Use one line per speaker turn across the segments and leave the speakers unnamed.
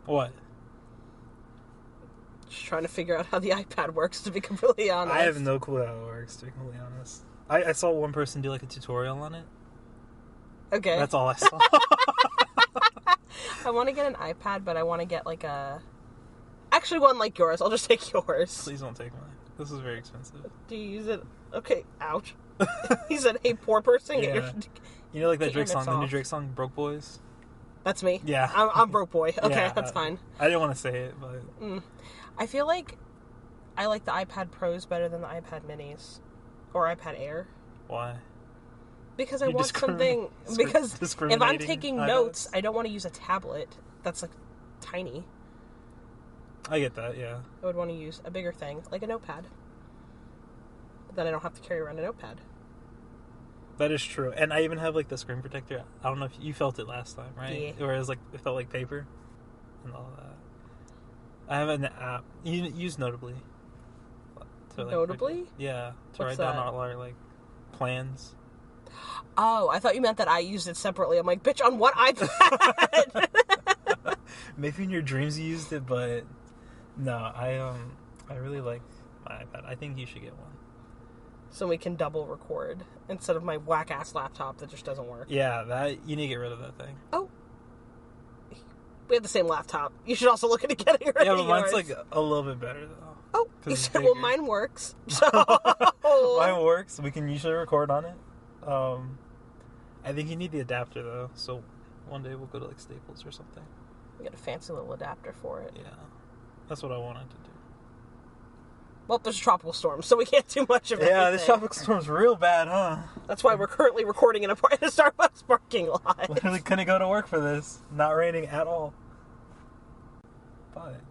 What?
Just trying to figure out how the iPad works, to be completely honest.
I have no clue how it works, to be completely honest. I saw one person do, like, a tutorial on it.
Okay.
That's all I saw.
I want to get an iPad, but I want to get, like, actually, one like yours. I'll just take yours.
Please don't take mine. This is very expensive.
Do you use it? Okay, ouch. He said, hey, poor person.
Yeah. You know, like that Drake song, the new Drake song, Broke Boys?
That's me.
Yeah.
I'm broke boy. Okay,
yeah,
that's fine.
I didn't want to say it, but...
I feel like I like the iPad Pros better than the iPad Minis. Or iPad Air.
Why?
Because I want something... Because if I'm taking notes,
iPads?
I don't want to use a tablet that's, like, tiny.
I get that, yeah.
I would want to use a bigger thing, like a notepad. But then I don't have to carry around a notepad.
That is true. And I even have, like, the screen protector. I don't know if you felt it last time, right?
Yeah.
Where it felt like paper and all that. I have an app. You use Notably.
Notably?
Yeah. To
What's
write down
that?
all our, like, plans.
Oh, I thought you meant that I used it separately. I'm like, bitch, on what iPad?
Maybe in your dreams you used it, but no, I really like my iPad. I think you should get one.
So we can double record instead of my whack-ass laptop that just doesn't work.
Yeah, you need to get rid of that thing.
Oh. We have the same laptop. You should also look into getting rid of
Yeah, but mine's
yours.
like a little bit better though.
Oh, well, mine works. So
mine works. We can usually record on it. I think you need the adapter though. So one day we'll go to like Staples or something.
We got a fancy little adapter for it.
Yeah, that's what I wanted to do.
Well, there's a tropical storm, so we can't do much of it.
Yeah, this tropical storm's real bad, huh?
That's why we're currently recording in a Starbucks parking lot.
Literally couldn't go to work for this. Not raining at all. But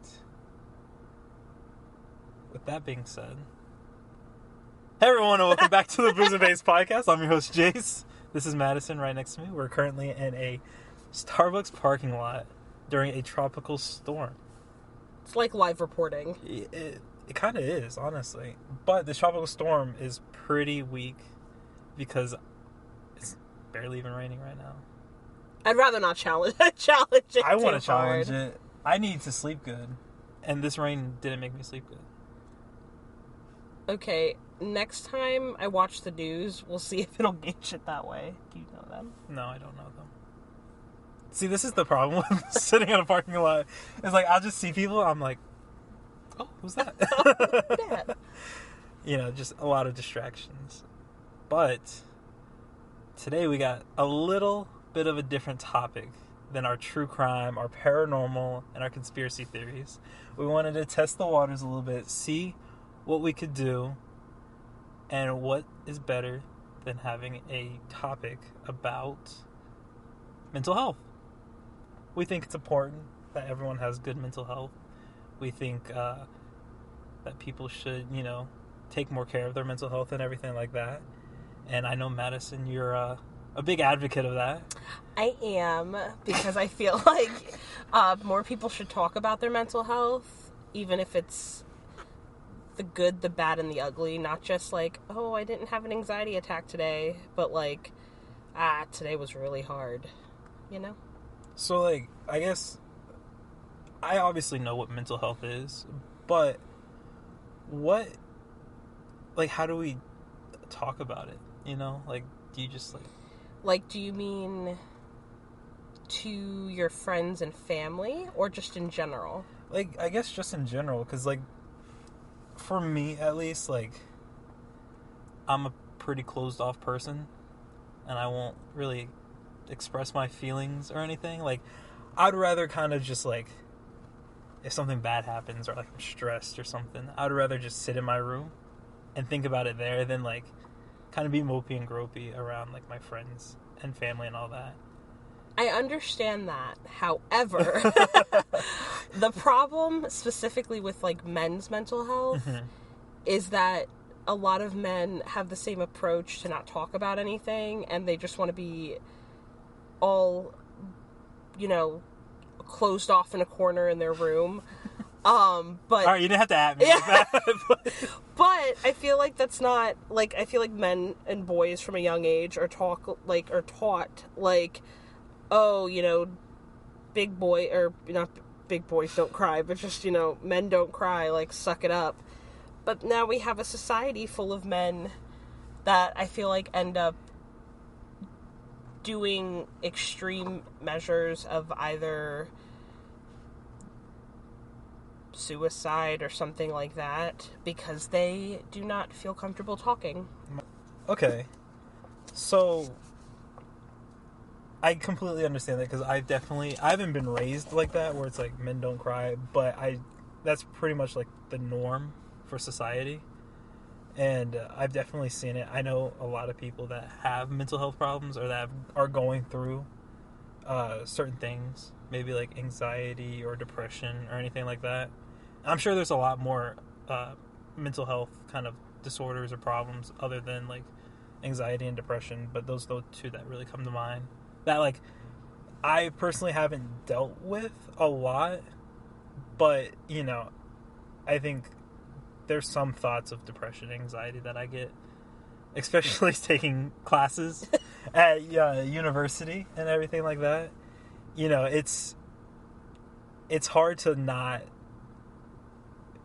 with that being said, hey everyone, and welcome back to the boosnbays podcast. I'm your host Jace. This is Madison right next to me. We're currently in a Starbucks parking lot during a tropical storm.
It's like live reporting.
It kind of is, honestly. But this tropical storm is pretty weak because it's barely even raining right now.
I'd rather not challenge it.
I want to challenge it. I need to sleep good. And this rain didn't make me sleep good.
Okay, next time I watch the news, we'll see if it'll gauge it that way. Do you know them?
No, I don't know them. See, this is the problem with sitting in a parking lot. It's like, I'll just see people, I'm like, oh, who's that?
Dad.
You know, just a lot of distractions. But today we got a little bit of a different topic than our true crime, our paranormal, and our conspiracy theories. We wanted to test the waters a little bit, see what we could do, and what is better than having a topic about mental health. We think it's important that everyone has good mental health. We think that people should, take more care of their mental health and everything like that. And I know, Madison, you're a big advocate of that.
I am, because I feel like more people should talk about their mental health, even if it's the good, the bad, and the ugly. Not just like, oh, I didn't have an anxiety attack today, but like, today was really hard, So,
like, I guess I obviously know what mental health is, but how do we talk about it? Like, do you just
Like, do you mean to your friends and family, or just in general?
Like, I guess just in general, because, like, for me, at least, like, I'm a pretty closed-off person, and I won't really express my feelings or anything. Like, I'd rather kind of just, like, if something bad happens, or, like, I'm stressed or something, I'd rather just sit in my room and think about it there than, like, kind of be mopey and gropey around, like, my friends and family and all that.
I understand that. However, the problem specifically with, like, men's mental health is that a lot of men have the same approach to not talk about anything, and they just want to be all, closed off in a corner in their room. But
all right, you didn't have to at me.
Yeah. But I feel like that's not, like, I feel like men and boys from a young age are taught, like, oh, big boy, or not big boys don't cry, but just, men don't cry, like, suck it up. But now we have a society full of men that I feel like end up doing extreme measures of either suicide or something like that because they do not feel comfortable talking.
Okay. So, I completely understand that because I haven't been raised like that where it's like men don't cry, but that's pretty much like the norm for society. And I've definitely seen it. I know a lot of people that have mental health problems or that are going through certain things, maybe like anxiety or depression or anything like that. I'm sure there's a lot more mental health kind of disorders or problems other than like anxiety and depression, but those are the two that really come to mind. That like I personally haven't dealt with a lot, but I think there's some thoughts of depression, anxiety that I get, especially taking classes at university and everything like that. It's hard to not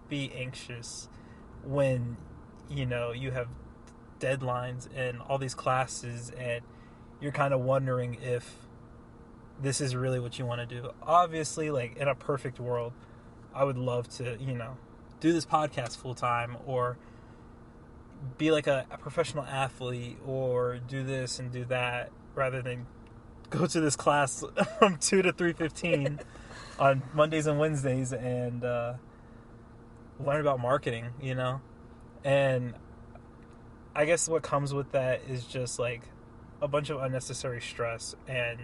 be anxious when you have deadlines and all these classes and you're kind of wondering if this is really what you want to do. Obviously, like in a perfect world, I would love to do this podcast full time or be like a professional athlete or do this and do that rather than go to this class from 2 to 3:15 on Mondays and Wednesdays and learn about marketing, and I guess what comes with that is just like a bunch of unnecessary stress and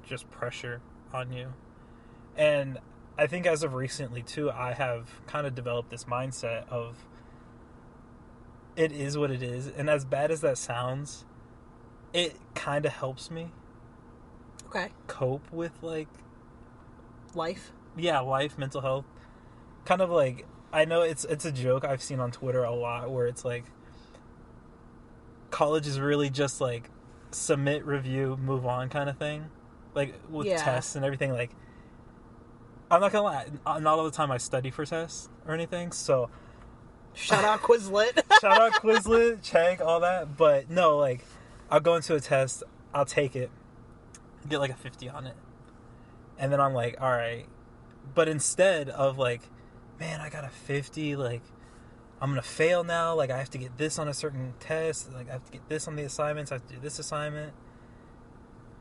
just pressure on you. And I think as of recently too, I have kind of developed this mindset of it is what it is. And as bad as that sounds, it kind of helps me cope with like
life.
Yeah, life, mental health. Kind of like, I know it's a joke I've seen on Twitter a lot where it's like college is really just like submit, review, move on kind of thing. Like with tests and everything. Like, I'm not gonna lie, not all the time I study for tests or anything, so
shout out Quizlet.
Shout out Quizlet, check, all that. But no, like, I'll go into a test, I'll take it, get like a 50 on it. And then I'm like, alright. But instead of like, man, I got a 50, like, I'm gonna fail now, like, I have to get this on a certain test, like, I have to get this on the assignments, I have to do this assignment.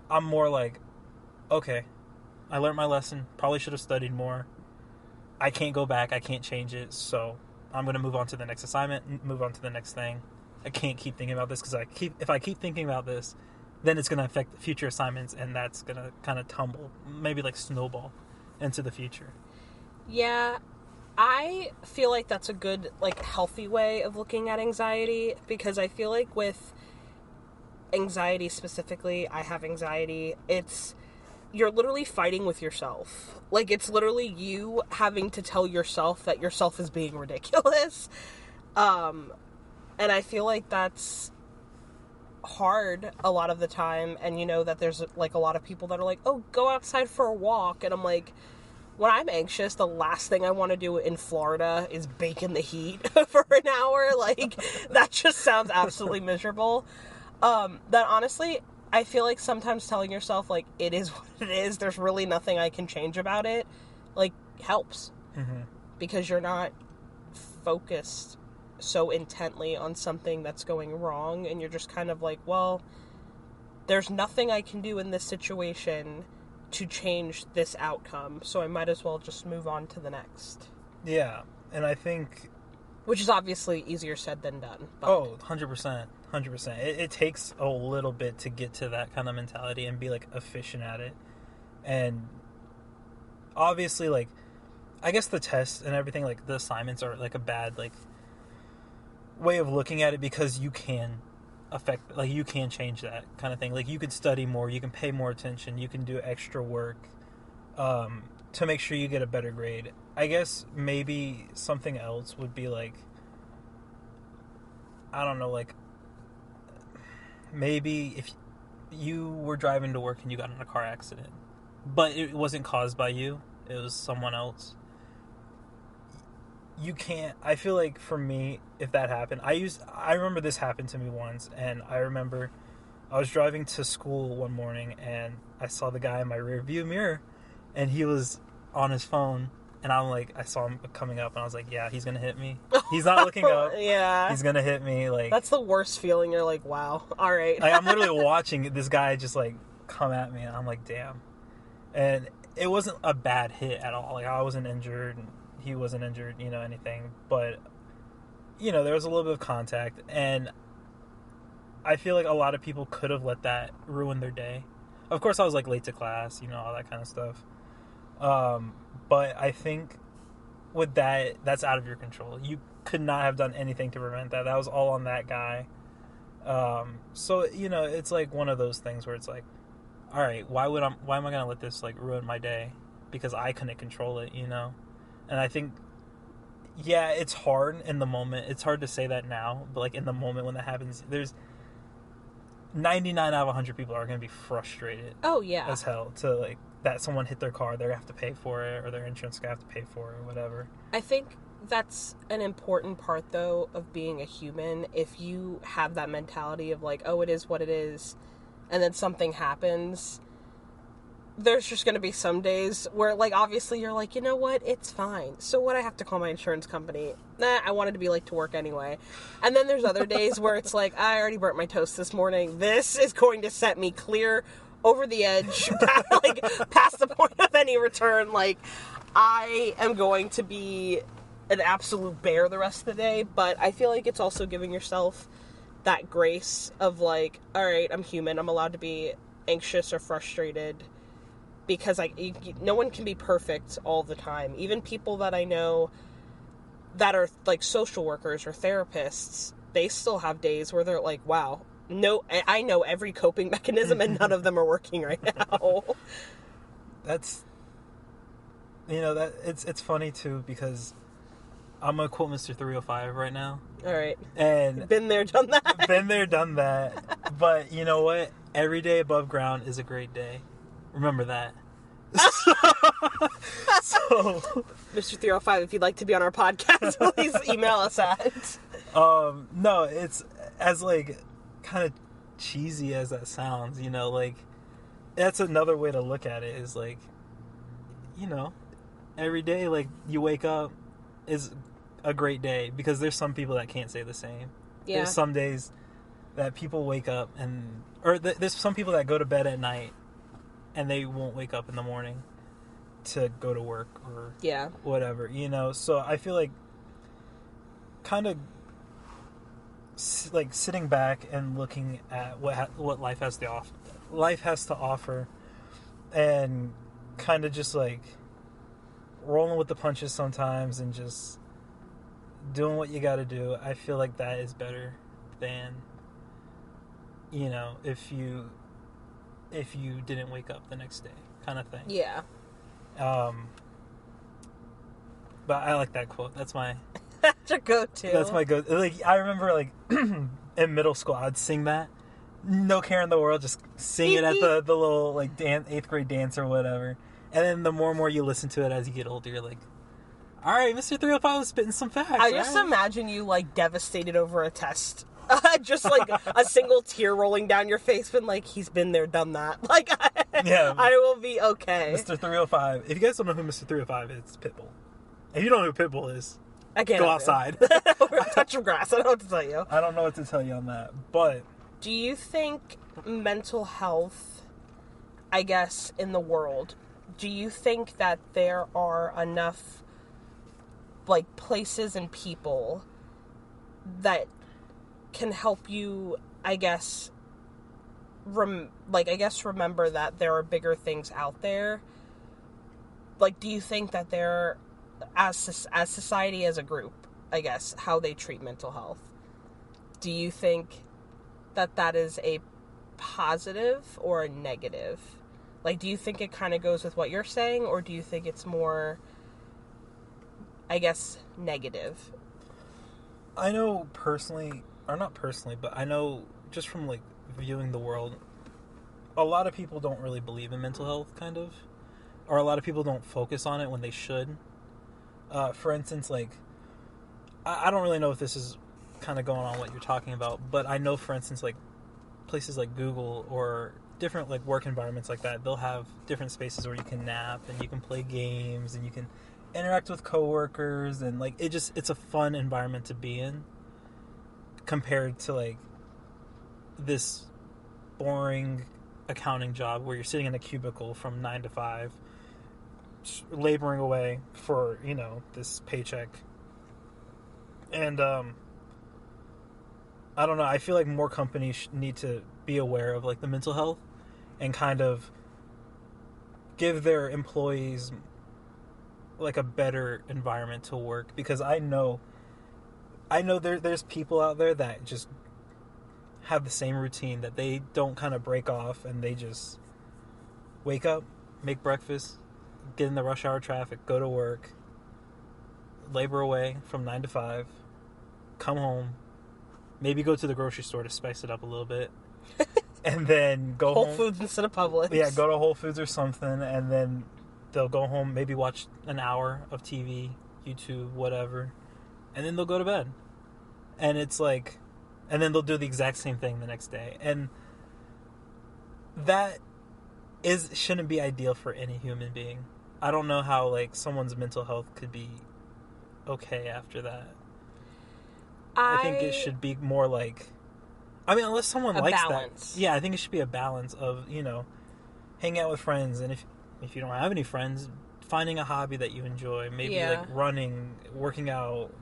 I'm more like, okay, I learned my lesson, probably should have studied more. I can't go back, I can't change it, so I'm going to move on to the next assignment, move on to the next thing. I can't keep thinking about this because if I keep thinking about this, then it's going to affect future assignments and that's going to kind of tumble, maybe like snowball into the future.
Yeah, I feel like that's a good, like, healthy way of looking at anxiety because I feel like with anxiety specifically, I have anxiety, you're literally fighting with yourself. Like, it's literally you having to tell yourself that yourself is being ridiculous. And I feel like that's hard a lot of the time. And that there's, like, a lot of people that are like, oh, go outside for a walk. And I'm like, when I'm anxious, the last thing I want to do in Florida is bake in the heat for an hour. Like, that just sounds absolutely miserable. That honestly, I feel like sometimes telling yourself, like, it is what it is, there's really nothing I can change about it, like, helps.
Mm-hmm.
Because you're not focused so intently on something that's going wrong, and you're just kind of like, well, there's nothing I can do in this situation to change this outcome, so I might as well just move on to the next.
Yeah, and I think...
Which is obviously easier said than done. But...
Oh, 100%. 100%. It takes a little bit to get to that kind of mentality and be, like, efficient at it. And obviously, like, I guess the tests and everything, like, the assignments are, like, a bad, like, way of looking at it because you can affect, like, you can change that kind of thing. Like, you could study more, you can pay more attention, you can do extra work to make sure you get a better grade. I guess maybe something else would be, like, I don't know, like, maybe if you were driving to work and you got in a car accident, but it wasn't caused by you, it was someone else. You can't. I feel like for me, if that happened, I remember this happened to me once, and I remember I was driving to school one morning, and I saw the guy in my rear view mirror, and he was on his phone, and I'm like, I saw him coming up, and I was like, yeah, he's gonna hit me. He's not looking up.
Yeah,
he's gonna hit me. Like,
that's the worst feeling. You're like, wow, all right.
like, I'm literally watching this guy just like come at me, and I'm like, damn. And it wasn't a bad hit at all. Like, I wasn't injured. He wasn't injured, anything. But, there was a little bit of contact. And I feel like a lot of people could have let that ruin their day. Of course, I was, like, late to class, all that kind of stuff. But I think with that, that's out of your control. You could not have done anything to prevent that. That was all on that guy. So, it's like one of those things where it's like, all right, why am I going to let this, like, ruin my day? Because I couldn't control it, And I think, yeah, it's hard in the moment. It's hard to say that now, but, like, in the moment when that happens, there's 99 out of 100 people are going to be frustrated.
Oh, yeah.
As hell to, like, that someone hit their car, they're going to have to pay for it, or their insurance is going to have to pay for it, or whatever.
I think that's an important part, though, of being a human. If you have that mentality of, like, oh, it is what it is, and then something happens, there's just going to be some days where, like, obviously you're like, you know what, it's fine. So what, I have to call my insurance company? Nah, I wanted to be late to work anyway. And then there's other days where it's like, I already burnt my toast this morning. This is going to set me clear over the edge, like, past the point of any return. Like, I am going to be an absolute bear the rest of the day. But I feel like it's also giving yourself that grace of, like, all right, I'm human. I'm allowed to be anxious or frustrated. Because no one can be perfect all the time. Even people that I know that are, like, social workers or therapists, they still have days where they're like, wow, no, I know every coping mechanism and none of them are working right now.
That's, that it's funny too, because I'm going to quote Mr. 305 right now.
All right.
And
been there, done that.
Been there, done that. But you know what? Every day above ground is a great day. Remember that. So,
Mr. 305, if you'd like to be on our podcast, please email us at.
No, it's as, like, kind of cheesy as that sounds, like, that's another way to look at it is, like, every day, like, you wake up is a great day, because there's some people that can't say the same. Yeah. There's some days that people wake up there's some people that go to bed at night and they won't wake up in the morning to go to work or whatever, So I feel like kind of like sitting back and looking at what life has to offer, and kind of just like rolling with the punches sometimes and just doing what you got to do. I feel like that is better than if you didn't wake up the next day, kind of thing.
Yeah.
But I like that quote. That's my...
That's your go-to.
That's my go-to. Like, I remember, like, in middle school, I'd sing that. No care in the world, just sing it at the little, like, 8th grade dance or whatever. And then the more and more you listen to it as you get older, you're like, all right, Mr. 305 was spitting some facts.
I just imagine you, like, devastated over a test. Just, like, a single tear rolling down your face, but, like, he's been there, done that. Like,
yeah.
I will be okay.
Mr. 305. If you guys don't know who Mr. 305 is, it's Pitbull. If you don't know who Pitbull is, go outside.
Or touch some grass. I don't know what to tell you.
I don't know what to tell you on that, but...
Do you think mental health, I guess, in the world, do you think that there are enough, like, places and people that can help you, I guess, remember that there are bigger things out there? Like, do you think that there, as society, as a group, I guess, how they treat mental health, do you think that is a positive or a negative? Like, do you think it kind of goes with what you're saying, or do you think it's more, I guess, negative?
I know personally, or not personally, but I know just from, like, viewing the world, a lot of people don't really believe in mental health, kind of. or a lot of people don't focus on it when they should. For instance, like, I don't really know if this is kind of going on what you're talking about, but I know, for instance, like, places like Google or different, like, work environments like that, they'll have different spaces where you can nap and you can play games and you can interact with coworkers, and, like, it's a fun environment to be in compared to, like, this boring accounting job where you're sitting in a cubicle from 9 to 5 laboring away for, you know, this paycheck. And I don't know, I feel like more companies need to be aware of, like, the mental health and kind of give their employees, like, a better environment to work, because I know there's people out there that just have the same routine, that they don't kind of break off, and they just wake up, make breakfast, get in the rush hour traffic, go to work, labor away from 9 to 5, come home, maybe go to the grocery store to spice it up a little bit, and then go
Whole
home.
Foods instead of Publix.
Yeah, go to Whole Foods or something, and then they'll go home, maybe watch an hour of TV, YouTube, whatever, and then they'll go to bed. And it's like, and then they'll do the exact same thing the next day. And that shouldn't be ideal for any human being. I don't know how, like, someone's mental health could be okay after that. I think it should be more like, I mean, unless someone likes balance. That. Yeah, I think it should be a balance of, you know, hang out with friends, and if you don't have any friends, finding a hobby that you enjoy, maybe like running, working out,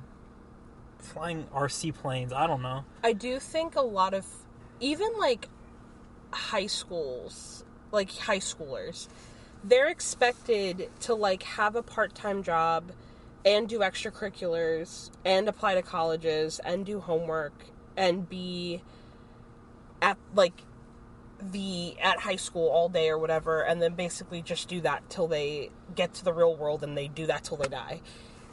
flying RC planes, I don't know.
I do think a lot of, even like high schools, like high schoolers, they're expected to like have a part-time job and do extracurriculars and apply to colleges and do homework and be at like at high school all day or whatever, and then basically just do that till they get to the real world, and they do that till they die.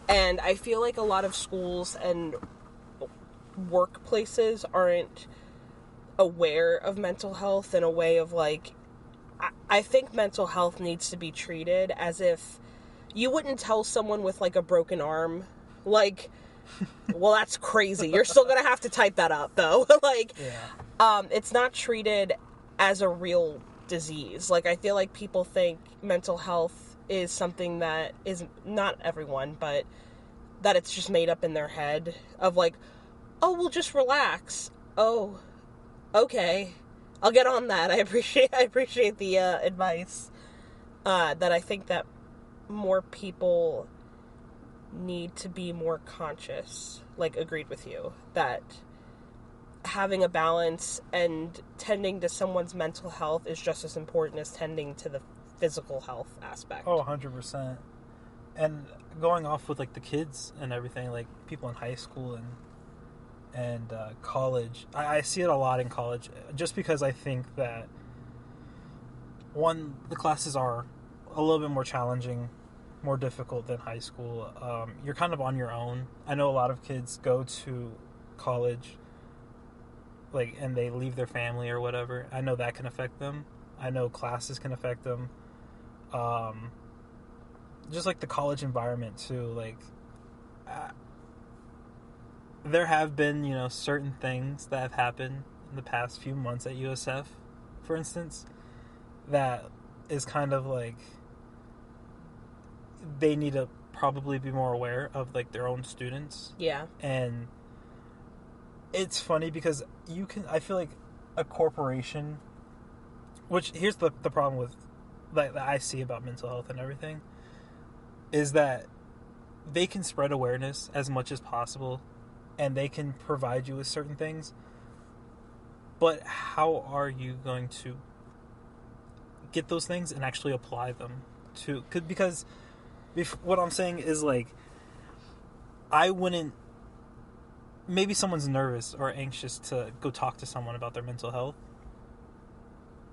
And I feel like a lot of schools and workplaces aren't aware of mental health in a way of like, I think mental health needs to be treated as if you wouldn't tell someone with like a broken arm, like, well, that's crazy. You're still gonna have to type that up though. Like, it's not treated as a real disease. Like, I feel like people think mental health is something that is, not everyone, but that it's just made up in their head of like, oh, we'll just relax. Oh, okay. I'll get on that. I appreciate the advice. That I think that more people need to be more conscious. Like, agreed with you that having a balance and tending to someone's mental health is just as important as tending to the physical health aspect.
Oh, 100%. And going off with, like, the kids and everything, like, people in high school and college, I see it a lot in college, just because I think that, one, the classes are a little bit more challenging, more difficult than high school. You're kind of on your own. I know a lot of kids go to college, like, and they leave their family or whatever. I know that can affect them. I know classes can affect them. Just like the college environment too. Like, there have been, you know, certain things that have happened in the past few months at USF, for instance, that is kind of like, they need to probably be more aware of, like, their own students. Yeah. And it's funny because I feel like a corporation, which, here's the problem with, that I see about mental health and everything, is that they can spread awareness as much as possible, and they can provide you with certain things, but how are you going to get those things and actually apply them to, because what I'm saying is, like, I wouldn't, maybe someone's nervous or anxious to go talk to someone about their mental health.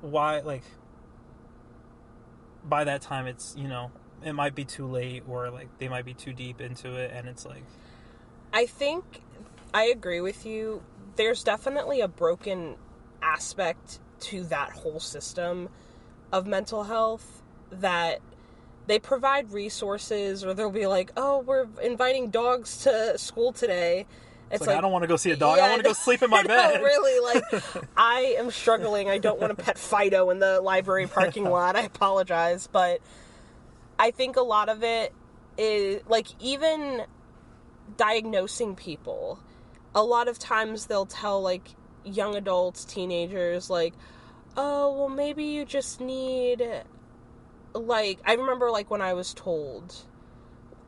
Why, like, by that time it's, you know, it might be too late, or like they might be too deep into it, and it's like,
I think I agree with you. There's definitely a broken aspect to that whole system of mental health that they provide resources, or they'll be like, oh, we're inviting dogs to school today.
It's like, I don't want to go see a dog. I want to go sleep in my bed.
No, really, like, I am struggling. I don't want to pet Fido in the library parking lot. I apologize. But I think a lot of it is, like, even diagnosing people, a lot of times they'll tell, like, young adults, teenagers, like, oh, well, maybe you just need, like, I remember, like, when I was told,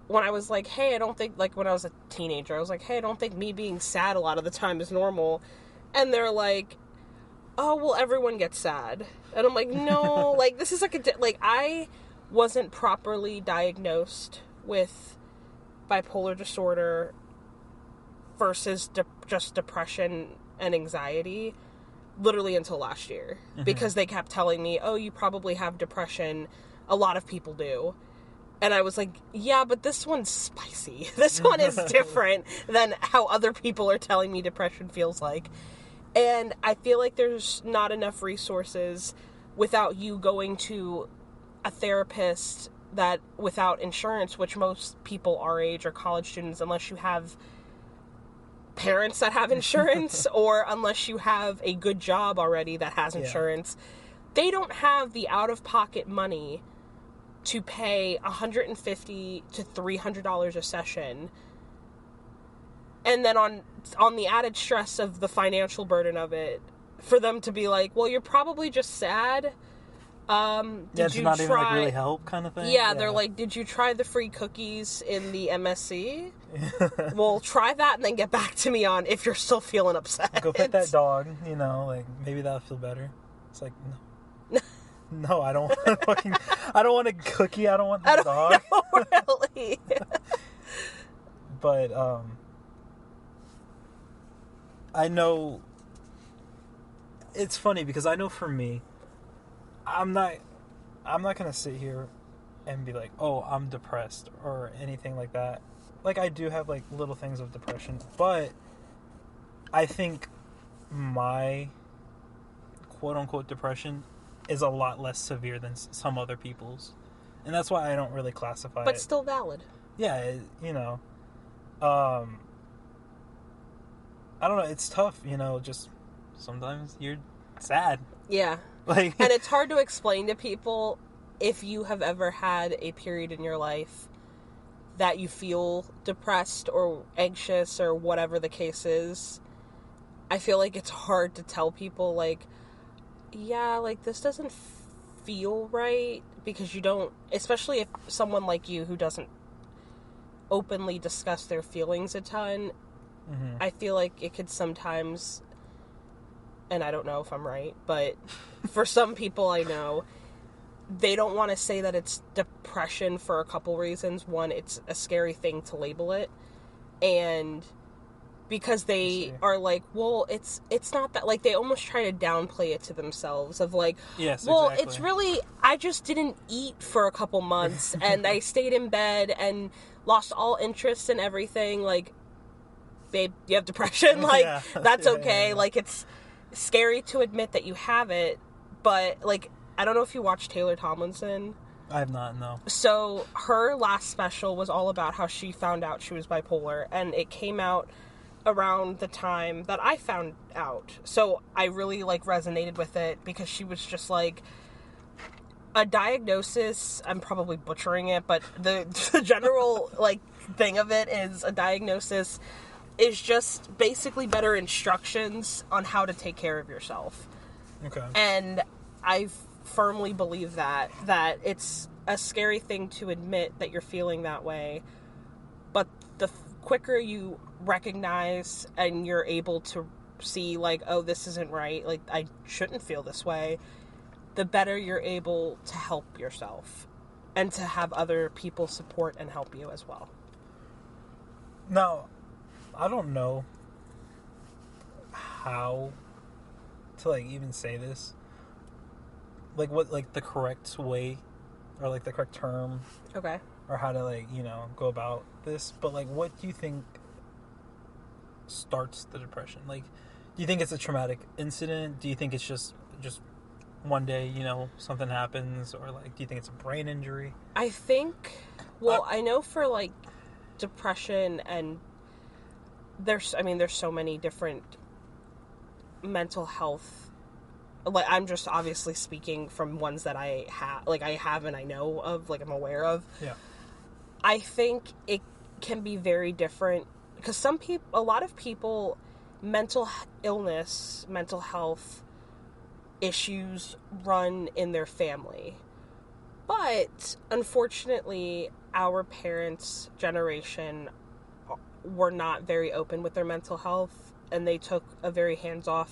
when I was like, hey, I don't think, like, when I was a teenager, I was like, hey, I don't think me being sad a lot of the time is normal. And they're like, oh, well, everyone gets sad. And I'm like, no, like, this is like like, I wasn't properly diagnosed with bipolar disorder versus just depression and anxiety literally until last year. Because they kept telling me, oh, you probably have depression. A lot of people do. And I was like, yeah, but this one's spicy. This one is different than how other people are telling me depression feels like. And I feel like there's not enough resources without you going to a therapist that without insurance, which most people our age are college students, unless you have parents that have insurance or unless you have a good job already that has insurance, they don't have the out-of-pocket money to pay $150 to $300 a session, and then on the added stress of the financial burden of it, for them to be like, well, you're probably just sad. Did you
not
try...
even like really help kind of thing?
Yeah, they're like, did you try the free cookies in the MSC? Well, try that and then get back to me on if you're still feeling upset.
Go pet that dog, you know, like, maybe that'll feel better. It's like, no. No, I don't want I don't want a cookie. I don't want the dog.
No, really.
But I know it's funny because I know for me, I'm not gonna sit here and be like, oh, I'm depressed or anything like that. Like, I do have like little things of depression, but I think my quote unquote depression is a lot less severe than some other people's, and that's why I don't really classify it.
But still valid.
Yeah, you know, I don't know. It's tough, you know. Just sometimes you're sad.
Yeah,
like,
and it's hard to explain to people if you have ever had a period in your life that you feel depressed or anxious or whatever the case is. I feel like it's hard to tell people, like, yeah, like, this doesn't feel right, because you don't, especially if someone like you who doesn't openly discuss their feelings a ton, I feel like it could sometimes, and I don't know if I'm right, but for some people I know, they don't want to say that it's depression for a couple reasons. One, it's a scary thing to label it, and because they are like, well, it's not that, like, they almost try to downplay it to themselves of like,
yes,
well,
exactly.
It's really, I just didn't eat for a couple months and I stayed in bed and lost all interest in everything. Like, babe, you have depression. Like, that's okay. Yeah. Like, it's scary to admit that you have it, but, like, I don't know if you watched Taylor Tomlinson.
I have not, no.
So her last special was all about how she found out she was bipolar, and it came out around the time that I found out. So I really, like, resonated with it, because she was just like, a diagnosis, I'm probably butchering it, but the general, like, thing of it is a diagnosis is just basically better instructions on how to take care of yourself.
Okay.
And I firmly believe that it's a scary thing to admit that you're feeling that way, but the quicker you recognize and you're able to see, like, oh, this isn't right, like, I shouldn't feel this way, the better you're able to help yourself and to have other people support and help you as well.
Now, I don't know how to, like, even say this, like, what, like, the correct way or, like, the correct term,
okay,
or how to, like, you know, go about this, but, like, what do you think starts the depression? Like, do you think it's a traumatic incident? Do you think it's just one day, something happens, or like, do you think it's a brain injury?
I think, I know for like depression, and there's so many different mental health, like, I'm just obviously speaking from ones that I have and I know of, like, I'm aware of.
Yeah.
I think it can be very different, because a lot of people, mental illness, mental health issues run in their family. But unfortunately, our parents' generation were not very open with their mental health, and they took a very hands-off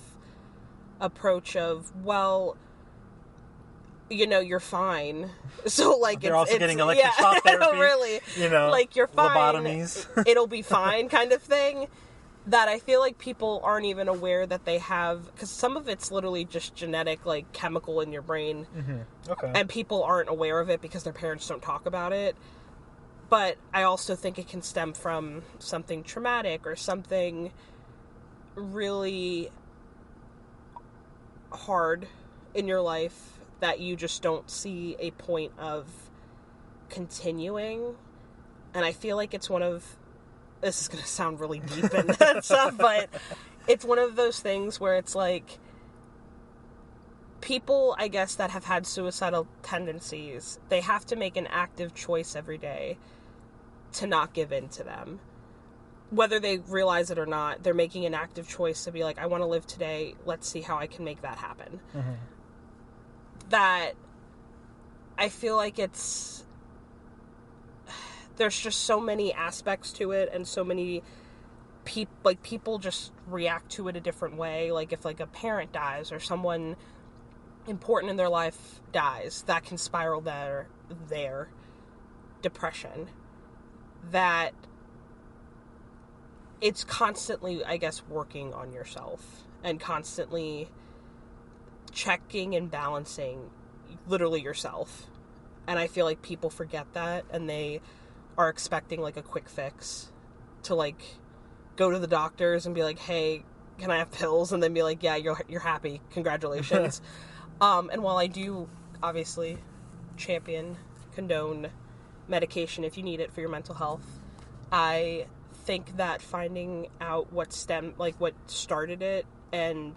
approach of, well, you're fine. So, like,
they're also getting electric shock therapy.
Really. Like, you're fine.
Lobotomies.
It'll be fine kind of thing. That I feel like people aren't even aware that they have, because some of it's literally just genetic, like, chemical in your brain.
Mm-hmm. Okay.
And people aren't aware of it because their parents don't talk about it. But I also think it can stem from something traumatic or something really hard in your life that you just don't see a point of continuing. And I feel like it's this is going to sound really deep and stuff, but it's one of those things where it's like, people, I guess, that have had suicidal tendencies, they have to make an active choice every day to not give in to them. Whether they realize it or not, they're making an active choice to be like, I want to live today, let's see how I can make that happen.
Mm-hmm. That,
I feel like there's just so many aspects to it, and so many people just react to it a different way. Like, if, like, a parent dies or someone important in their life dies, that can spiral their depression. That it's constantly, I guess, working on yourself and constantly checking and balancing literally yourself. And I feel like people forget that, and they are expecting, like, a quick fix to, like, go to the doctors and be like, hey, can I have pills? And then be like, yeah, you're happy, congratulations. And while I do obviously condone medication if you need it for your mental health, I think that finding out what started it and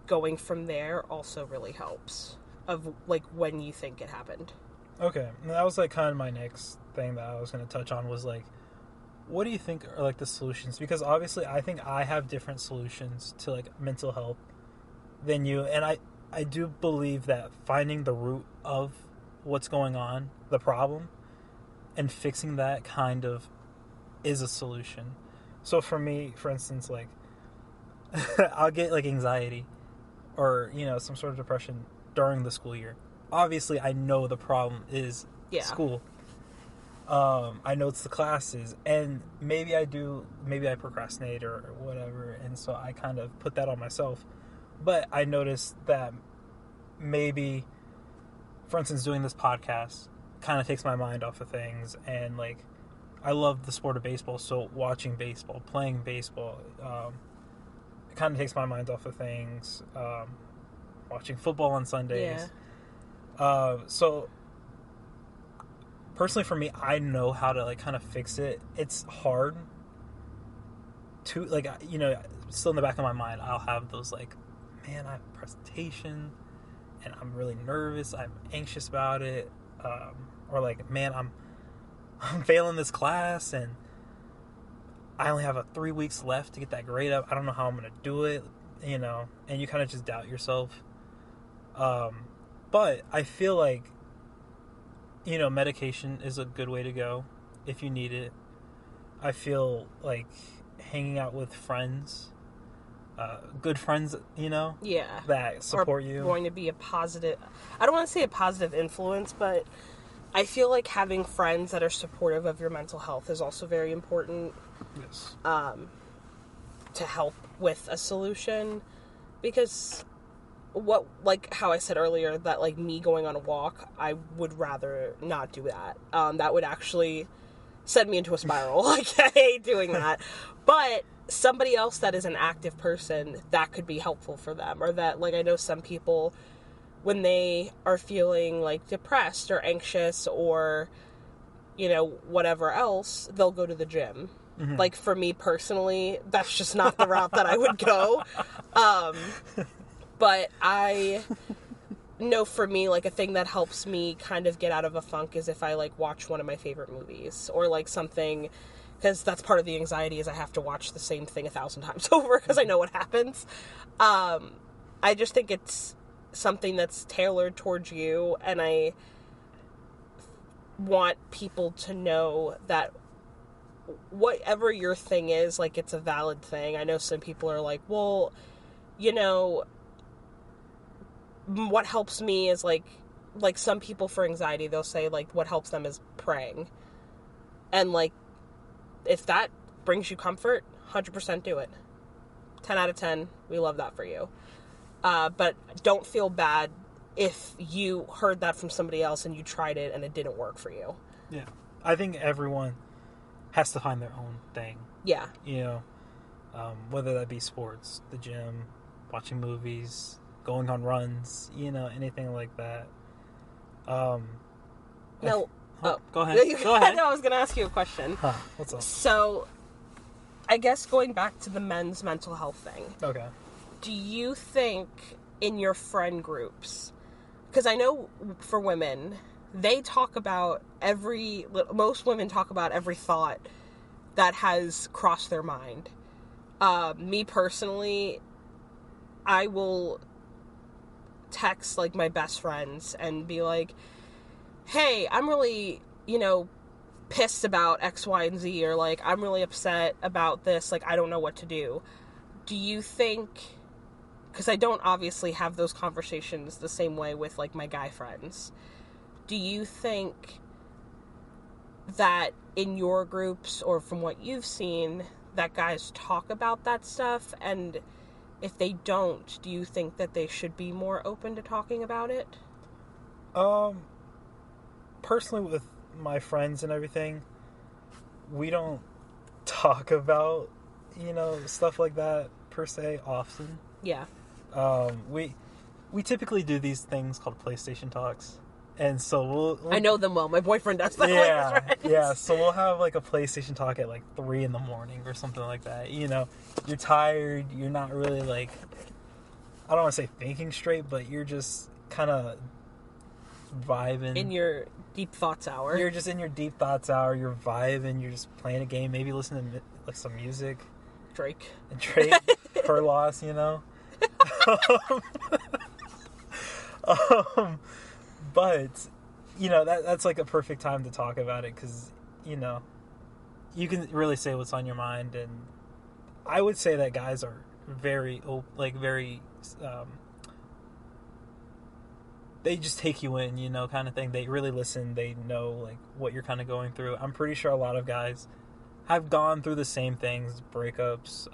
going from there also really helps, of, like, when you think it happened.
Okay, and that was, like, kind of my next thing that I was going to touch on, was, like, what do you think are, like, the solutions? Because obviously I think I have different solutions to, like, mental health than you, and I do believe that finding the root of what's going on, the problem, and fixing that kind of is a solution. So for me, for instance, like, I'll get, like, anxiety or, some sort of depression during the school year. Obviously, I know the problem is school. I know it's the classes, and maybe I procrastinate or whatever, and so I kind of put that on myself. But I noticed that maybe, for instance, doing this podcast kind of takes my mind off of things, and, like, I love the sport of baseball, so watching baseball, playing baseball, it kind of takes my mind off of things. Watching football on Sundays. Yeah. So personally for me, I know how to, like, kind of fix it. It's hard to, like, still in the back of my mind, I'll have those, like, man, I have a presentation and I'm really nervous, I'm anxious about it, or, like, man, I'm failing this class and I only have 3 weeks left to get that grade up. I don't know how I'm going to do it, and you kind of just doubt yourself. But I feel like, medication is a good way to go if you need it. I feel like hanging out with friends, good friends, that support you.
Going to be a positive, I don't want to say a positive influence, but I feel like having friends that are supportive of your mental health is also very important.
Yes.
To help with a solution, because how I said earlier, that, like, me going on a walk, I would rather not do that. That would actually send me into a spiral. Like, I hate doing that. But somebody else that is an active person, that could be helpful for them. Or that, like, I know some people, when they are feeling, like, depressed or anxious or, you know, whatever else, they'll go to the gym. Mm-hmm. Like, for me personally, that's just not the route that I would go. But I know for me, like, a thing that helps me kind of get out of a funk is if I, like, watch one of my favorite movies or, like, something, because that's part of the anxiety is I have to watch the same thing 1,000 times over because I know what happens. I just think it's something that's tailored towards you, and I want people to know that whatever your thing is, like, it's a valid thing. I know some people are like, well, you know, what helps me is, like some people for anxiety, they'll say, like, what helps them is praying. And, like, if that brings you comfort, 100% do it. 10 out of 10, we love that for you. But don't feel bad if you heard that from somebody else and you tried it and it didn't work for you.
Yeah. I think everyone has to find their own thing.
Yeah.
You know, whether that be sports, the gym, watching movies, going on runs, you know, anything like that.
No.
Go ahead. Go ahead.
No, I was going to ask you a question.
Huh, what's up?
So, I guess going back to the men's mental health thing.
Okay.
Do you think in your friend groups, because I know for women, they talk about most women talk about every thought that has crossed their mind. Me personally, I will text, like, my best friends and be like, hey, I'm really, you know, pissed about X, Y, and Z, or, like, I'm really upset about this, like, I don't know what to do. Do you think, because I don't obviously have those conversations the same way with, like, my guy friends, do you think that in your groups, or from what you've seen, that guys talk about that stuff? And if they don't, do you think that they should be more open to talking about it?
Personally, with my friends and everything, we don't talk about, you know, stuff like that per se often.
Yeah.
We typically do these things called PlayStation talks, and so we'll
I know them well. My boyfriend does that.
Yeah. So we'll have, like, a PlayStation talk at, like, 3 a.m. or something like that. You know, you're tired. You're not really, like, I don't want to say thinking straight, but you're just kind of vibing
in your deep thoughts hour.
You're just in your deep thoughts hour. You're vibing. You're just playing a game. Maybe listening to, like, some music.
Drake.
Her loss. You know. But, you know, that's like a perfect time to talk about it, because, you know, you can really say what's on your mind. And I would say that guys are very they just take you in, you know, kind of thing. They really listen. They know, like, what you're kind of going through. I'm pretty sure a lot of guys have gone through the same things, breakups,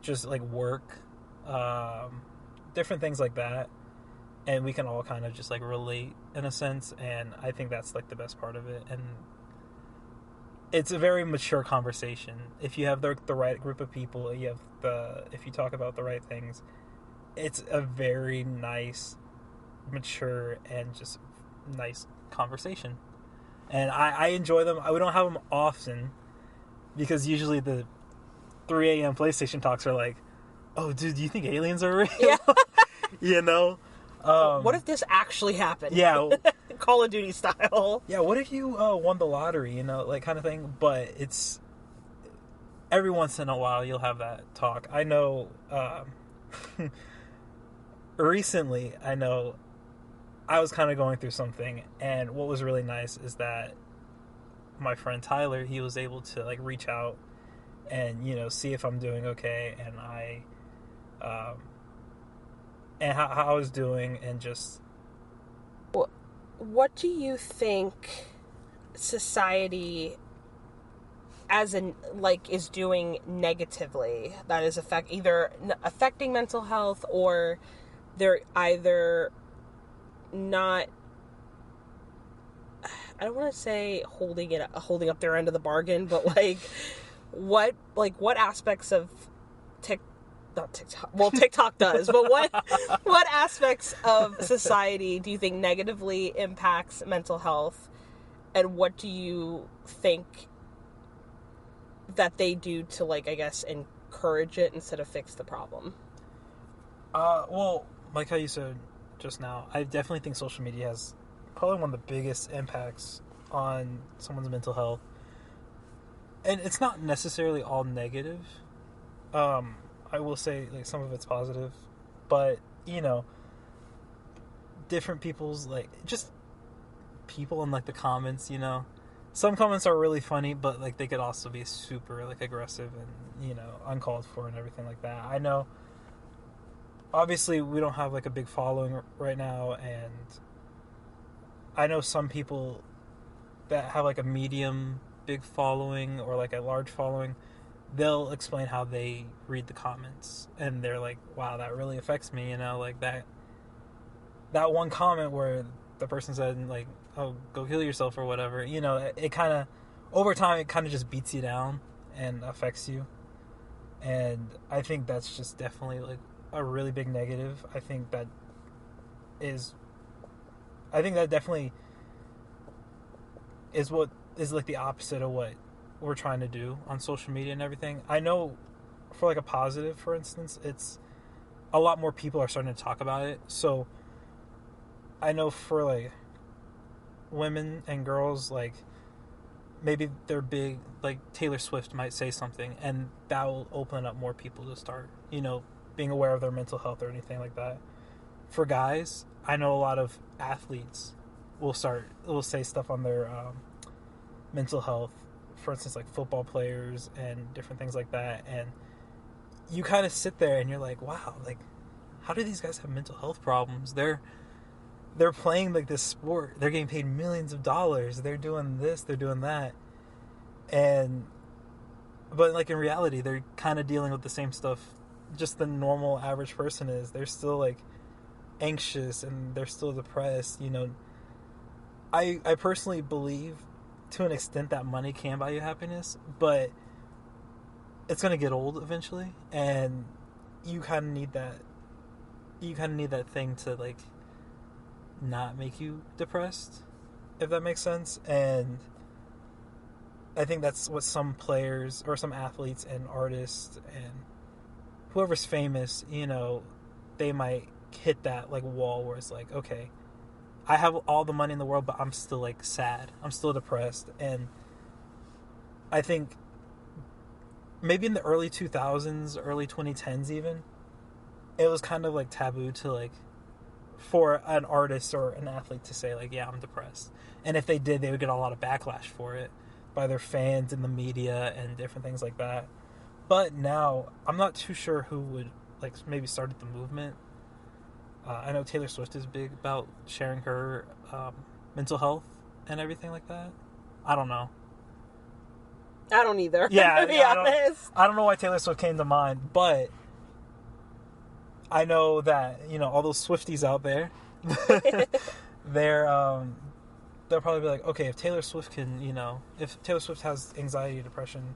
just, like, work, different things like that. And we can all kind of just, like, relate in a sense. And I think that's, like, the best part of it. And it's a very mature conversation. If you have the right group of people, if you talk about the right things, it's a very nice, mature, and just nice conversation. And I enjoy them. We don't have them often, because usually the 3 a.m. PlayStation talks are like, oh, dude, do you think aliens are real?
Yeah.
You know?
What if this actually happened?
Yeah.
Call of Duty style.
Yeah, what if you won the lottery, you know, like, kind of thing? But it's every once in a while you'll have that talk. I know recently, I was kind of going through something, and what was really nice is that my friend Tyler, he was able to, like, reach out and, you know, see if I'm doing okay, and and how I was doing, and just...
What do you think society is doing negatively that is either affecting mental health, or they're either not... I don't want to say holding up their end of the bargain, but what aspects of not TikTok. Well, TikTok does, but what aspects of society do you think negatively impacts mental health, and what do you think that they do to, I guess, encourage it instead of fix the problem?
Well, like how you said just now, I definitely think social media has probably one of the biggest impacts on someone's mental health. And it's not necessarily all negative. I will say, some of it's positive. But, different people's, just people in, the comments, Some comments are really funny, but, they could also be super, aggressive and, uncalled for and everything like that. I know, obviously, we don't have, a big following right now, and I know some people that have, a medium big following or, a large following, they'll explain how they read the comments, and they're like, wow, that really affects me, that one comment where the person said, oh, go kill yourself or whatever, it kind of, over time, it kind of just beats you down and affects you. And I think that's just definitely, a really big negative. I think that definitely is what is, the opposite of what we're trying to do on social media and everything. I know for, a positive, for instance, it's a lot more people are starting to talk about it. So I know for, women and girls, maybe they're big, Taylor Swift might say something, and that will open up more people to start, being aware of their mental health or anything like that. For guys, I know a lot of athletes will say stuff on their mental health, for instance, football players and different things like that, and you kind of sit there and you're like, wow, how do these guys have mental health problems? They're playing this sport, they're getting paid millions of dollars, they're doing this, they're doing that, but in reality, they're kind of dealing with the same stuff just the normal average person is. They're still anxious and they're still depressed. I personally believe to an extent that money can buy you happiness, but it's going to get old eventually, and you kind of need that thing to not make you depressed, if that makes sense. And I think that's what some players or some athletes and artists and whoever's famous, they might hit that wall where it's okay, I have all the money in the world, but I'm still sad, I'm still depressed. And I think maybe in the early 2000s, early 2010s even, it was kind of taboo to for an artist or an athlete to say yeah, I'm depressed. And if they did, they would get a lot of backlash for it by their fans and the media and different things like that. But now, I'm not too sure who would, maybe started the movement. I know Taylor Swift is big about sharing her mental health and everything like that. I don't know.
I don't either.
Yeah,
to be honest.
I don't know why Taylor Swift came to mind, but I know that, all those Swifties out there, they'll probably be okay, if Taylor Swift can, if Taylor Swift has anxiety, depression,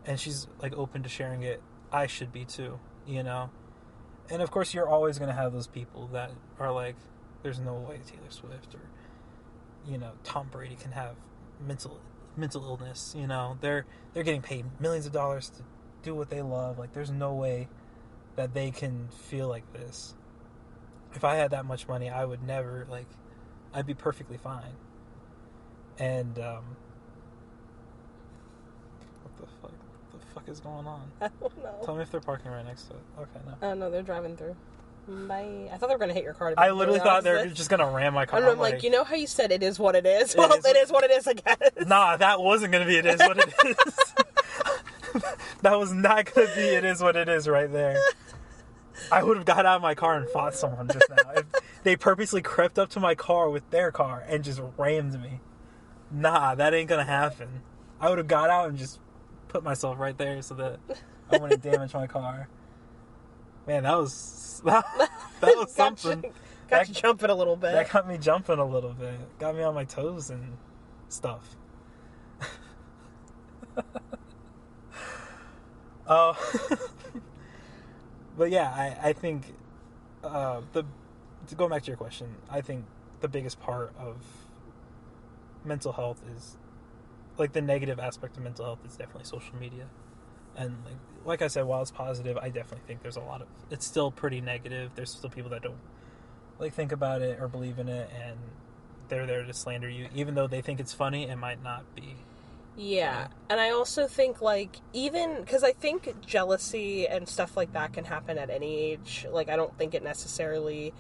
and she's open to sharing it, I should be too, And of course, you're always going to have those people that are there's no way Taylor Swift or Tom Brady can have mental illness. They're getting paid millions of dollars to do what they love. There's no way that they can feel like this. If I had that much money, I would never I'd be perfectly fine. And what the fuck is going on?
I don't know.
Tell me if they're parking right next to it. Okay, no.
No, they're driving through. Bye. I thought they were going to hit your car.
I literally thought they were just going to ram my car.
And I'm you know how you said it is what it is? Well, it is what it is, I guess.
Nah, that wasn't going to be it is what it is. That was not going to be it is what it is right there. I would have got out of my car and fought someone just now. If they purposely crept up to my car with their car and just rammed me. Nah, that ain't going to happen. I would have got out and just put myself right there so that I wouldn't damage my car. Man, that was something.
Got you jumping a little bit.
That got me jumping a little bit. Got me on my toes and stuff. uh, but yeah, I think to go back to your question, I think the biggest part of mental health is, like, the negative aspect of mental health is definitely social media. And like I said, while it's positive, I definitely think there's a lot of, it's still pretty negative. There's still people that don't think about it or believe in it, and they're there to slander you, even though they think it's funny. It might not be.
Yeah, and I also think, even, because I think jealousy and stuff like that can happen at any age. I don't think it necessarily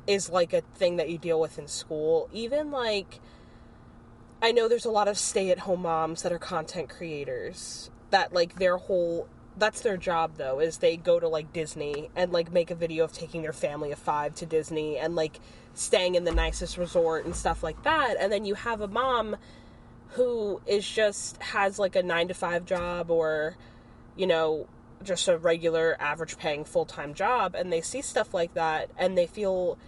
is, a thing that you deal with in school. Even, I know there's a lot of stay-at-home moms that are content creators, that, that's their job, though, is they go to, Disney and, make a video of taking their family of 5 to Disney and, staying in the nicest resort and stuff like that. And then you have a mom who has a 9-to-5 job, or, just a regular average paying full-time job, and they see stuff like that and they feel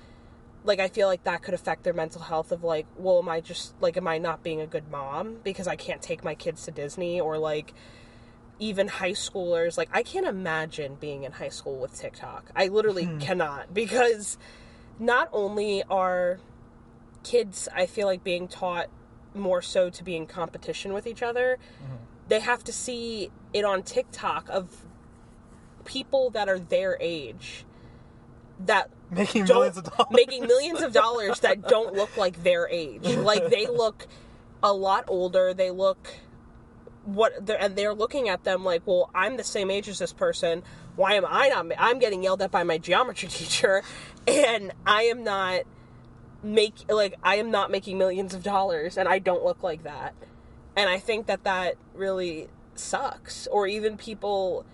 I feel like that could affect their mental health of well, am I not being a good mom because I can't take my kids to Disney? Or even high schoolers, I can't imagine being in high school with TikTok. I literally cannot, because not only are kids, I feel being taught more so to be in competition with each other, they have to see it on TikTok of people that are their age that
making millions of dollars
that don't look like their age. They look a lot older. They look and they're looking at them well, I'm the same age as this person. Why am I not? I'm getting yelled at by my geometry teacher, and I am not making millions of dollars, and I don't look like that. And I think that really sucks. Or even people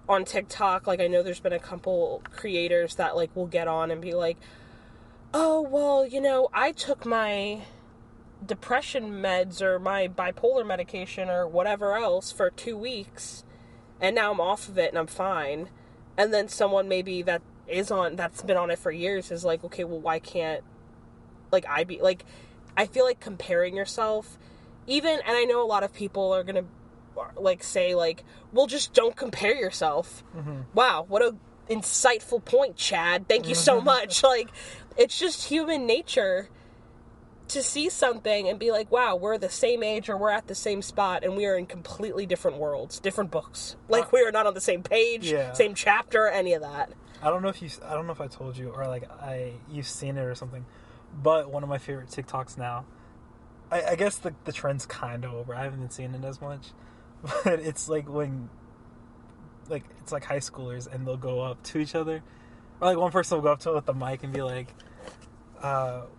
on TikTok, I know there's been a couple creators that will get on and be oh, well, I took my depression meds or my bipolar medication or whatever else for 2 weeks, and now I'm off of it and I'm fine. And then someone maybe that's been on it for years is okay, well, why can't I be I feel comparing yourself, even, and I know a lot of people are gonna say well, just don't compare yourself. Wow, what a insightful point, Chad. Thank you so much. It's just human nature to see something and be wow, we're the same age, or we're at the same spot, and we are in completely different worlds, different books. We are not on the same page, same chapter, any of that.
I don't know if I told you, or you've seen it or something, but one of my favorite TikToks now, I guess the trend's kind of over. I haven't been seeing it as much, but it's when it's high schoolers, and they'll go up to each other, or one person will go up to them with the mic and be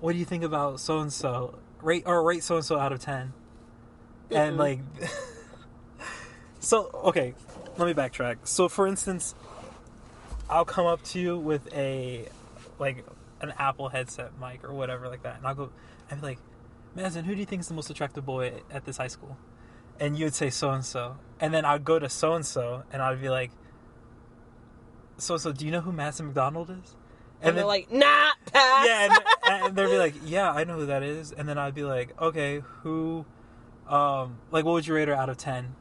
what do you think about so-and-so? Rate so-and-so out of 10. And so, okay, let me backtrack. So, for instance, I'll come up to you with an Apple headset mic or whatever like that, and I'll be Madison, who do you think is the most attractive boy at this high school? And you would say so-and-so. And then I'd go to so-and-so, and I'd be so-and-so, do you know who Madison McDonald is?
And they're nah, pass.
Yeah, and they'd be yeah, I know who that is. And then I'd be okay, who, what would you rate her out of 10?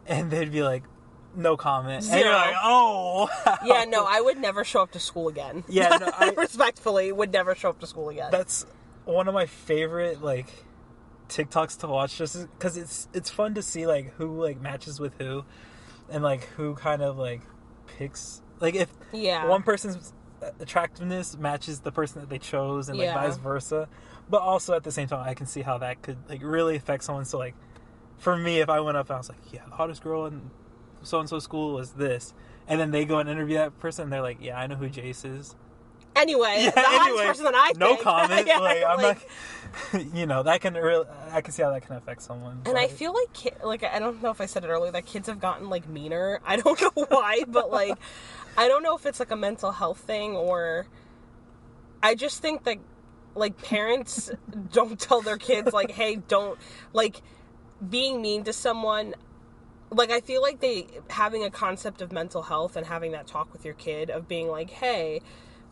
And they'd be no comment.
0.
And you're oh.
Yeah, no, I would never show up to school again.
Yeah, no, I
respectfully would never show up to school again.
That's one of my favorite, TikToks to watch, just because it's fun to see, who, matches with who, and, who kind of, picks, if one person's attractiveness matches the person that they chose, and vice versa. But also at the same time, I can see how that could really affect someone. So for me, if I went up and I was the hottest girl in so and so school was this, and then they go and interview that person, and they're yeah, I know who Jace is.
Anyway, the hottest person that I think.
No comment. I'm not. That can really. I can see how that can affect someone.
And I feel I don't know if I said it earlier, that kids have gotten meaner. I don't know why, but I don't know if it's a mental health thing, or I just think that parents don't tell their kids hey, don't being mean to someone. I feel they having a concept of mental health and having that talk with your kid of being hey,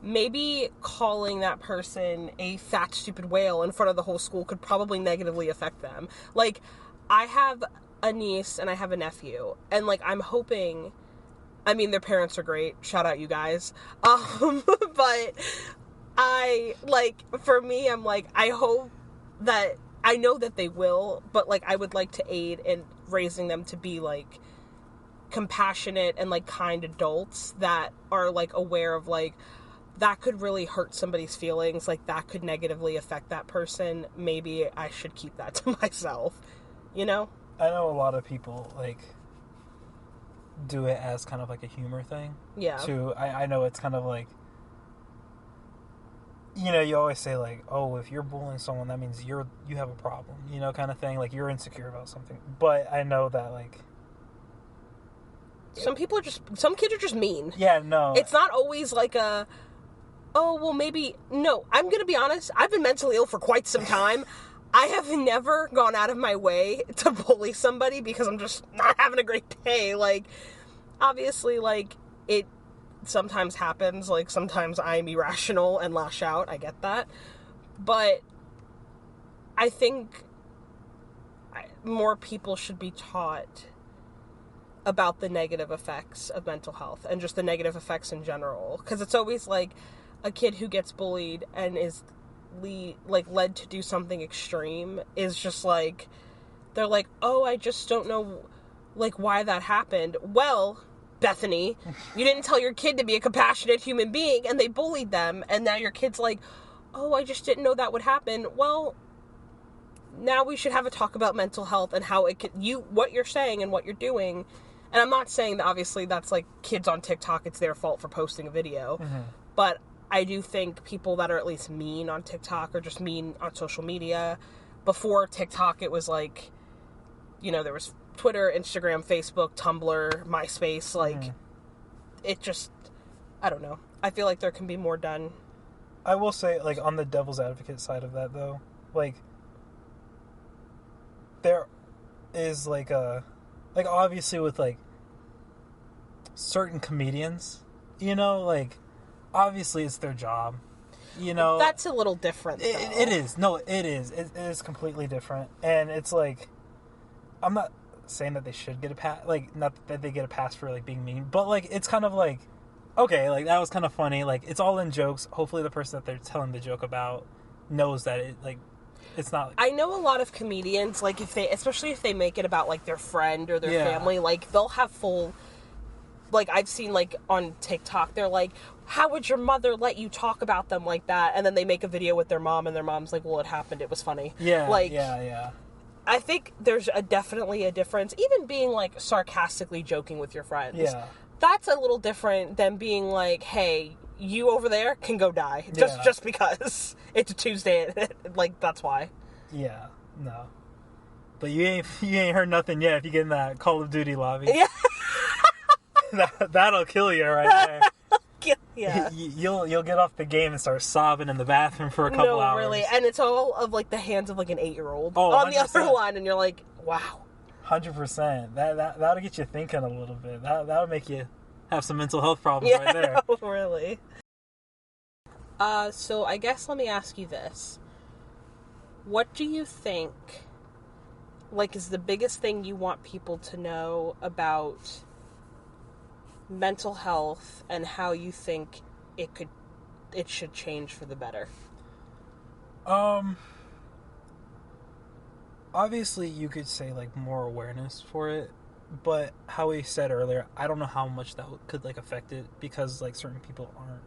maybe calling that person a fat, stupid whale in front of the whole school could probably negatively affect them. Like, I have a niece and I have a nephew, and, like, I'm hoping, I mean, their parents are great, shout out you guys, but for me, I'm like, I hope that, I know that they will, but, like, I would like to aid in raising them to be, like, compassionate and, like, kind adults that are, like, aware of, like, that could really hurt somebody's feelings, like, that could negatively affect that person. Maybe I should keep that to myself, you know?
I know a lot of people, like, do it as kind of, like, a humor thing.
Yeah.
Too. I know it's kind of, like, you know, you always say, like, oh, if you're bullying someone, that means you have a problem, you know, kind of thing. Like, you're insecure about something. But I know that, like,
some kids are just mean.
Yeah, no.
It's not always like oh, well, maybe, no, I'm going to be honest, I've been mentally ill for quite some time. I have never gone out of my way to bully somebody because I'm just not having a great day. Like, obviously, like, it sometimes happens. Like, sometimes I'm irrational and lash out. I get that. But I think more people should be taught about the negative effects of mental health and just the negative effects in general. Because it's always, like, a kid who gets bullied and is led to do something extreme is just like, they're like, oh, I just don't know, like, why that happened. Well, Bethany, you didn't tell your kid to be a compassionate human being, and they bullied them, and now your kid's like, oh, I just didn't know that would happen. Well, now we should have a talk about mental health and how it could, what you're saying and what you're doing. And I'm not saying that obviously that's, like, kids on TikTok, it's their fault for posting a video, but I do think people that are at least mean on TikTok or just mean on social media. Before TikTok, it was like, you know, there was Twitter, Instagram, Facebook, Tumblr, MySpace. Like, it just, I don't know. I feel like there can be more done.
I will say, like, on the devil's advocate side of that, though, like, there is, like, obviously with, like, certain comedians, you know, like, obviously it's their job, you know.
That's a little different, though.
It is. No, it is. It is completely different. And it's like, I'm not saying that they should get a pass, like, not that they get a pass for, like, being mean, but, like, it's kind of like, okay, like, that was kind of funny. Like, it's all in jokes. Hopefully the person that they're telling the joke about knows that it, like, it's not. Like,
I know a lot of comedians, like, especially if they make it about, like, their friend or their family, like, they'll have full, like, I've seen, like, on TikTok, they're like, how would your mother let you talk about them like that? And then they make a video with their mom, and their mom's like, well, it happened, it was funny.
Yeah,
like,
yeah.
I think there's definitely a difference. Even being, like, sarcastically joking with your friends.
Yeah.
That's a little different than being like, hey, you over there can go die. Just because it's a Tuesday. Like, that's why.
Yeah, no. But you ain't heard nothing yet if you get in that Call of Duty lobby.
Yeah.
That'll kill you right there.
Yeah.
You'll get off the game and start sobbing in the bathroom for a couple hours.
No, really. And it's all of, like, the hands of, like, an 8-year-old
Oh,
on
100%.
the other line, and you're like, wow.
100%. That'll get you thinking a little bit. That'll make you have some mental health problems right there.
No, really. So I guess let me ask you this. What do you think, like, is the biggest thing you want people to know about mental health and how you think it should change for the better?
Obviously you could say, like, more awareness for it, but how we said earlier, I don't know how much that could, like, affect it, because, like, certain people aren't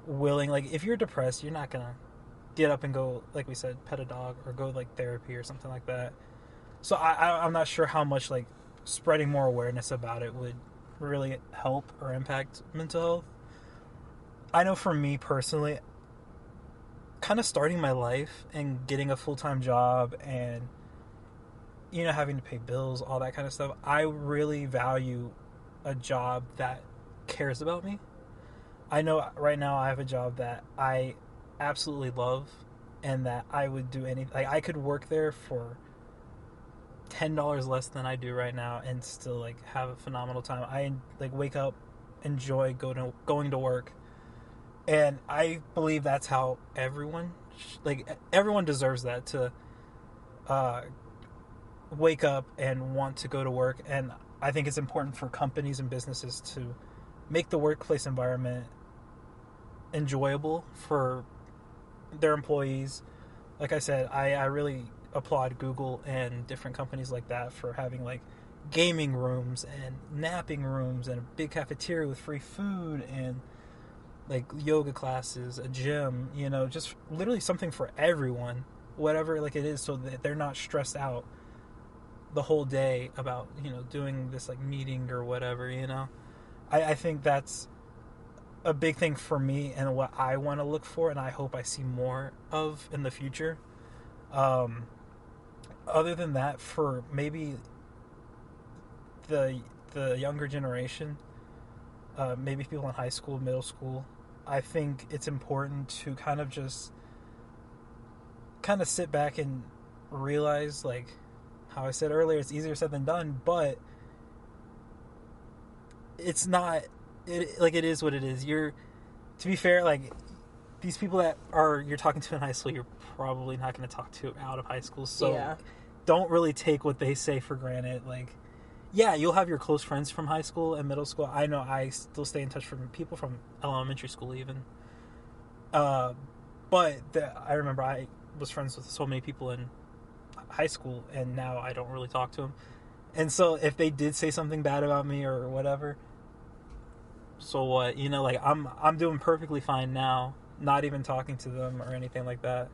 willing. Like, if you're depressed, you're not gonna get up and go, like we said, pet a dog or go, like, therapy or something like that. So I'm not sure how much, like, spreading more awareness about it would really help or impact mental health. I know for me personally, kind of starting my life and getting a full-time job and, you know, having to pay bills, all that kind of stuff, I really value a job that cares about me. I know right now I have a job that I absolutely love and that I would do anything. Like, I could work there for $10 less than I do right now and still, like, have a phenomenal time. I, like, wake up, enjoy going to work, And I believe that's how everyone, everyone deserves that, to uh, wake up and want to go to work. And I think it's important for companies and businesses to make the workplace environment enjoyable for their employees. Like I said, I really applaud Google and different companies like that for having like gaming rooms and napping rooms and a big cafeteria with free food and like yoga classes, a gym, just literally something for everyone, whatever like it is, so that they're not stressed out the whole day about, doing this like meeting or whatever. I think that's a big thing for me and what I want to look for, and I hope I see more of in the future. Other than that, for maybe the younger generation, maybe people in high school, middle school, I think it's important to kind of sit back and realize, like how I said earlier, it's easier said than done, but it's not. It is what it is. To be fair, like these people that you're talking to in high school, you're probably not going to talk to out of high school. So
Yeah.
Don't really take what they say for granted. Like, yeah, you'll have your close friends from high school and middle school. I know I still stay in touch with people from elementary school even. But I remember I was friends with so many people in high school, and now I don't really talk to them. And so if they did say something bad about me or whatever, so what? Like I'm doing perfectly fine now, not even talking to them or anything like that.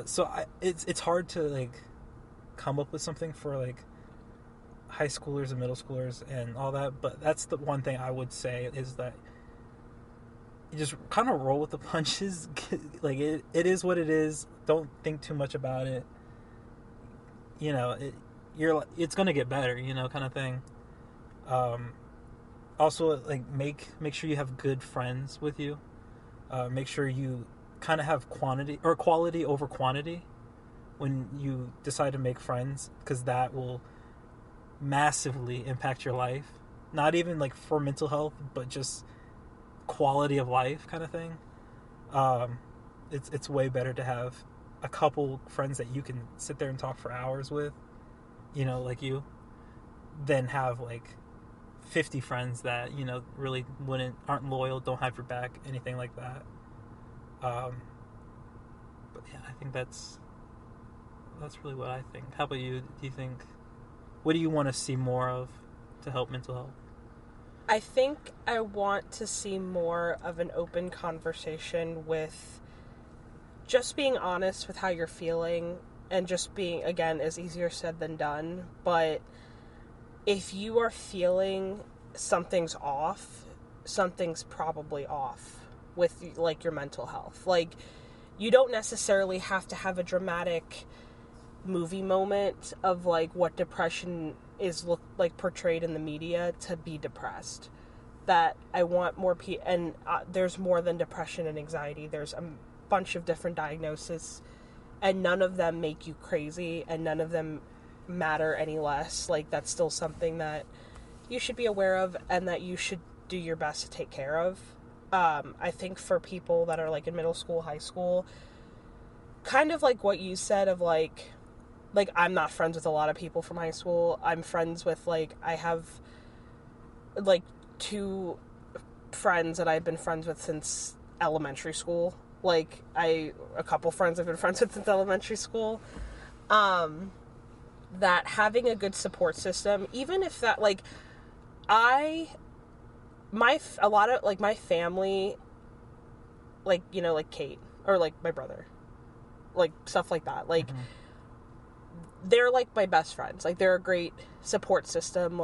So it's hard to like come up with something for like high schoolers and middle schoolers and all that, but that's the one thing I would say is that you just kind of roll with the punches. Like it is what it is. Don't think too much about it. It's gonna get better, kind of thing. Also, like make sure you have good friends with you. Make sure you kind of have quality over quantity when you decide to make friends, because that will massively impact your life. Not even like for mental health, but just quality of life kind of thing. It's way better to have a couple friends that you can sit there and talk for hours with, like you, than have like 50 friends that really aren't loyal, don't have your back, anything like that. But yeah, I think that's really what I think. How about you? What do you want to see more of to help mental health?
I think I want to see more of an open conversation with just being honest with how you're feeling, and just being, again, is easier said than done, but if you are feeling something's off, something's probably off with like your mental health. Like, you don't necessarily have to have a dramatic movie moment of like what depression is like portrayed in the media to be depressed. That I want more and there's more than depression and anxiety. There's a bunch of different diagnoses, and none of them make you crazy, and none of them matter any less. Like, that's still something that you should be aware of and that you should do your best to take care of. I think for people that are like in middle school, high school, kind of like what you said of like I'm not friends with a lot of people from high school. I'm friends with I have like 2 friends that I've been friends with since elementary school. A couple friends I've been friends with since elementary school. That having a good support system, even if that a lot of my family, Kate or my brother, stuff like that, mm-hmm. They're my best friends. They're a great support system.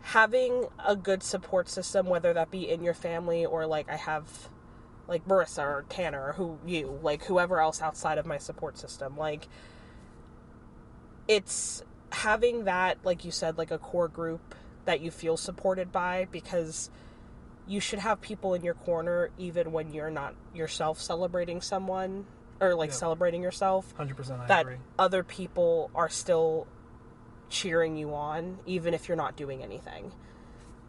Having a good support system, whether that be in your family or I have Marissa or Tanner or whoever else outside of my support system, it's having that, like you said, a core group that you feel supported by, because you should have people in your corner even when you're not yourself celebrating someone or celebrating yourself.
100%, I
that
agree.
Other people are still cheering you on even if you're not doing anything.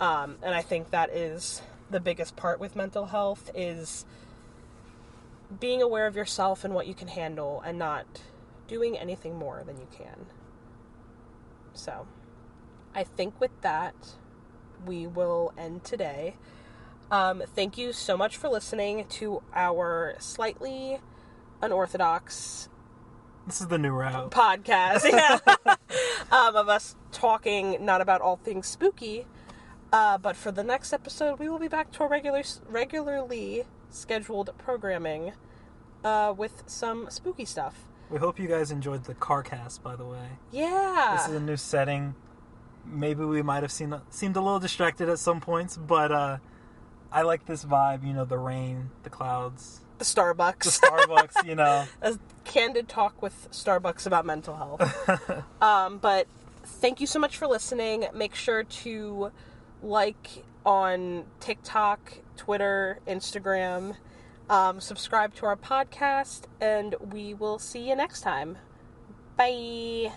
And I think that is the biggest part with mental health is being aware of yourself and what you can handle and not doing anything more than you can. So, I think with that, we will end today. Thank you so much for listening to our slightly unorthodox...
This is the new route.
Podcast, yeah. Of us talking not about all things spooky. But for the next episode, we will be back to our regularly scheduled programming with some spooky stuff.
We hope you guys enjoyed the car cast, by the way.
Yeah.
This is a new setting. Maybe we might have seemed a little distracted at some points, but I like this vibe, you know, the rain, the clouds.
The Starbucks.
The Starbucks, you know.
A candid talk with Starbucks about mental health. But thank you so much for listening. Make sure to like on TikTok, Twitter, Instagram. Subscribe to our podcast, and we will see you next time. Bye.